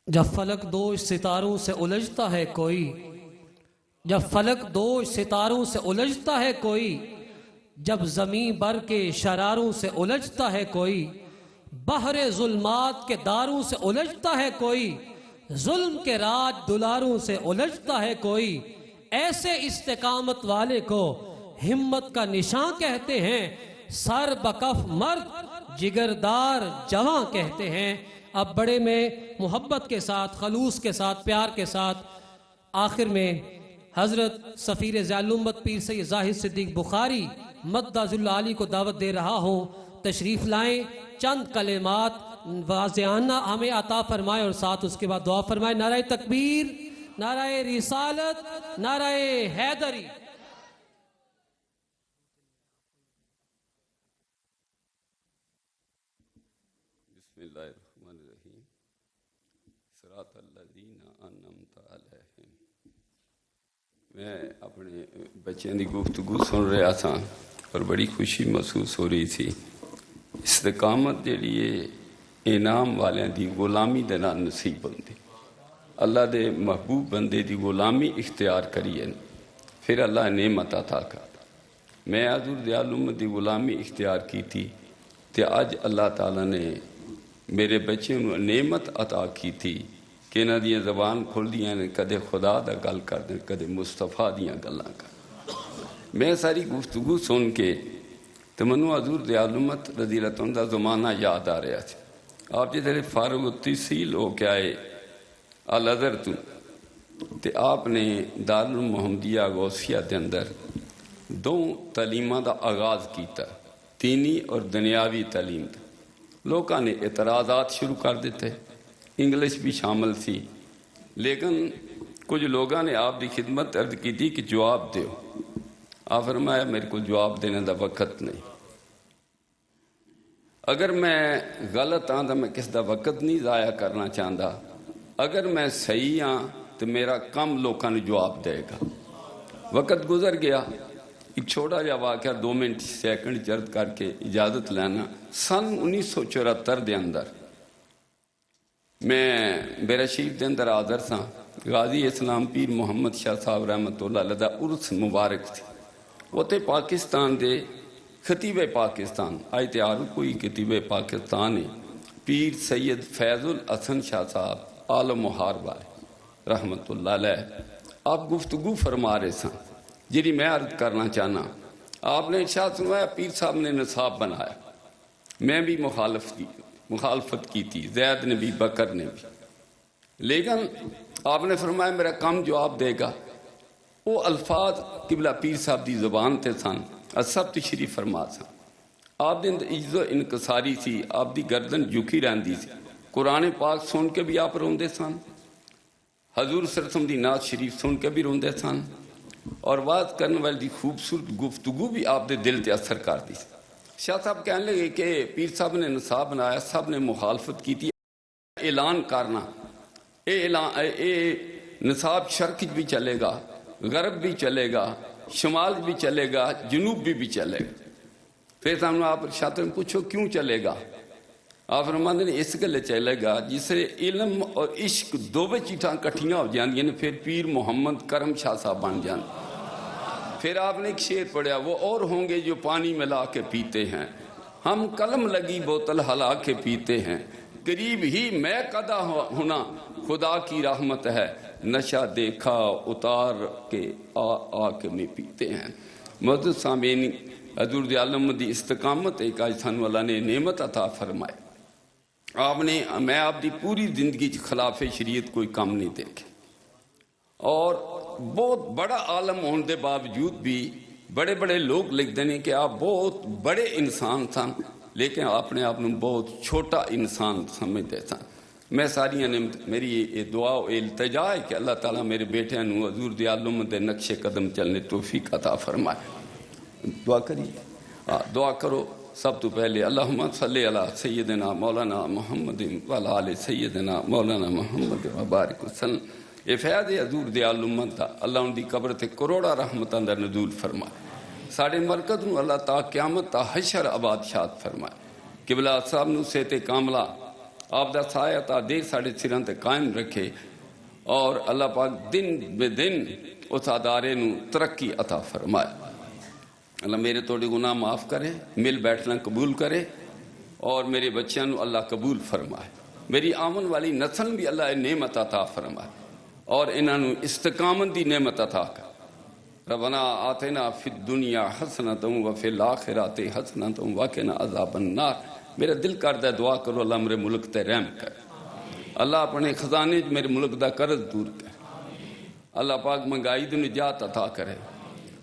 جب فلک دوش ستاروں سے الجھتا ہے کوئی، جب فلک دوش ستاروں سے الجھتا ہے کوئی، جب زمین بر کے شراروں سے الجھتا ہے کوئی، بحر ظلمات کے داروں سے الجھتا ہے کوئی، ظلم کے راج دلاروں سے الجھتا ہے کوئی، ایسے استقامت والے کو ہمت کا نشان کہتے ہیں، سر بکف مرد جگردار جواں کہتے ہیں. اب بڑے میں محبت کے ساتھ، خلوص کے ساتھ، پیار کے ساتھ آخر میں حضرت سفیر ضیاء الامت پیر سید زاہد صدیق بخاری مدہ ذل عالی کو دعوت دے رہا ہوں، تشریف لائیں، چند کلمات واضحانہ ہمیں عطا فرمائے اور ساتھ اس کے بعد دعا فرمائے. نعرہ تکبیر، نعرہ رسالت، نعرہ حیدری. بسم اللہ الرحمن الرحیم. صراط الذین انعمت علیہم. میں اپنے بچوں کی گفتگو سن رہا تھا اور بڑی خوشی محسوس ہو رہی تھی. استقامت جیڑی ہے انعام والوں کی غلامی دے نال نصیب ہوندی. اللہ دے محبوب بندے دی غلامی اختیار کریے پھر اللہ نعمت عطا کر میں حضور دی عالم دی غلامی اختیار کی تھی تے اج اللہ تعالیٰ نے میرے بچے نو نعمت عطا کی تھی کہ انہاں دیاں زبان کھل دیاں نے کدے خدا دا گل کر دیں کدے مصطفیٰ دیاں گلاں کر میں ساری گفتگو سن کے تو منو حضور دی عالمت رضی اللہ عنہ دا زمانہ یاد آ رہا تھا آپ جدھر فارغ التحصیل ہو کے آئے الازہر تو تے آپ نے دارالمحمدیہ غوثیہ دے اندر دو تعلیمہ دا آغاز کیتا دینی اور دنیاوی تعلیم دا لوگوں نے اعتراضات شروع کر دیتے انگلش بھی شامل تھی لیکن کچھ لوگوں نے آپ دی خدمت عرض کی تھی کہ جواب دیو آپ فرمایا میرے کو جواب دینے دا وقت نہیں اگر میں غلط ہاں تو میں کس دا وقت نہیں ضائع کرنا چاہتا اگر میں صحیح ہاں تو میرا کم لوگوں نے جواب دے گا وقت گزر گیا ایک چھوٹا جا واقعہ 2 منٹ سیکنڈ چرد کر کے اجازت لینا سن 1974 دے اندر میں بیرا شریف دے اندر حاضر سا غازی اسلام پیر محمد شاہ صاحب رحمت اللہ علیہ دا عرس مبارک تھی وہ تے پاکستان دے خطیب پاکستان آئی تیار کوئی خطیب پاکستان ہے پیر سید فیض الحسن شاہ صاحب عالم محارب والے رحمت اللہ علیہ آپ گفتگو فرما رہے سن جی میں عرض کرنا چاہنا آپ نے ارشاد سنوایا پیر صاحب نے نصاب بنایا میں بھی مخالفت کی تھی زید نے بھی بکر نے بھی لیکن آپ نے فرمایا میرا کم جواب دے گا وہ الفاظ قبلہ پیر صاحب دی زبان تے سن سب تشریف فرما سن آپ دن عجز و انکساری سی آپ دی گردن جھکی رہندی سی قرآن پاک سن کے بھی آپ روندے سن حضور صلی اللہ علیہ وسلم دی نعت شریف سن کے بھی روندے سن اور بات کرنے والی دی خوبصورت گفتگو بھی آپ دے دل تے اثر کر دی شاہ صاحب کہنے لگے کہ پیر صاحب نے نصاب بنایا سب نے مخالفت کی تھی اعلان کرنا اے نصاب شرق بھی چلے گا غرب بھی چلے گا شمال بھی چلے گا جنوب بھی چلے گا پھر سامنے آپ شاہ نے پوچھو کیوں چلے گا آپ فرماندے نے اس گلے چلے گا جسے علم اور عشق دو چیٹاں کٹھیاں ہو جاندی ہیں پھر پیر محمد کرم شاہ صاحب بن جان پھر آپ نے ایک شعر پڑھا وہ اور ہوں گے جو پانی ملا کے پیتے ہیں ہم قلم لگی بوتل ہلا کے پیتے ہیں قریب ہی میں قدا ہونا خدا کی رحمت ہے نشہ دیکھا اتار کے آ کے میں پیتے ہیں معزز سامعین حضور دی عالم دی استقامت ایک آج سن والا نے نعمت عطا فرمائے آپ نے میں آپ دی پوری زندگی خلاف شریعت کوئی کام نہیں دیکھے اور بہت بڑا عالم ہونے دے باوجود بھی بڑے بڑے لوگ لکھ دینے کہ آپ بہت بڑے انسان سن لیکن آپ نے آپ نے بہت چھوٹا انسان سمجھتے سن میں ساری نعمت میری یہ دعا و التجا ہے کہ اللہ تعالیٰ میرے بیٹے نو حضور دی عالم دے نقش قدم چلنے توفیق عطا فرمائے دعا کریے دعا کرو سب تو پہلے اللہم صلی علی سیدنا مولانا محمد وعلی آل سیدنا مولانا محمد وبارک وسلم اے فیض حضور دی عالمت دا اللہ ان دی قبر تے کروڑا رحمت اندر نزول فرمائے ساڑھے مرکز نو اللہ تا قیامت تا حشر آباد شاد فرمائے قبلہ صاحب نو سیتے کاملہ آپ دا سایہ تا دیر ساڑھے سران تے قائم رکھے اور اللہ پاک دن بے دن اس ادارے نو ترقی عطا فرمائے اللہ میرے توڑے گناہ معاف کرے مل بیٹھنا قبول کرے اور میرے بچیاں نو اللہ قبول فرمائے میری آمن والی نسل بھی اللہ نعمت عطا فرمائے اور انہاں نو استقامت دی نعمت عطا کر ربنا آتنا فی الدنیا حسنۃ وفی الآخرۃ حسنۃ وقنا عذاب النار میرا دل کردہ ہے دعا کرو اللہ میرے ملک تے رحم کر اللہ اپنے خزانے میرے ملک دا قرض دور کر اللہ پاک منگائی دی نجات عطا کرے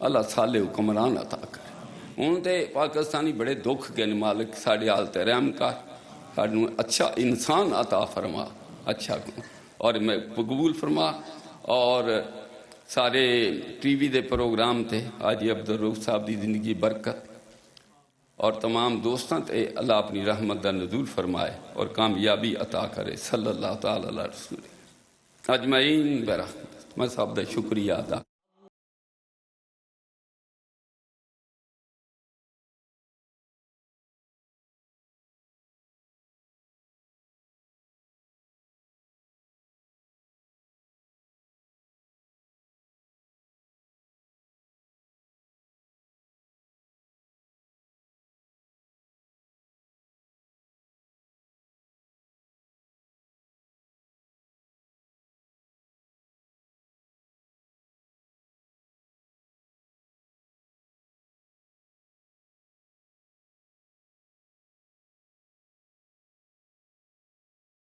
اللہ صالح حکمران عطا کرے ان تے پاکستانی بڑے دکھ کے مالک ساڑھے حالت رحم کر ساڑھے اچھا انسان عطا فرما اچھا اور میں قبول فرما اور سارے ٹی وی دے پروگرام تے حاجی عبدالرؤف صاحب دی زندگی برکت اور تمام دوستاں تے اللہ اپنی رحمت دا نزول فرمائے اور کامیابی عطا کرے صلی اللہ تعالی علیہ رسول اجمعین برحمت میں صاحب دا شکریہ ادا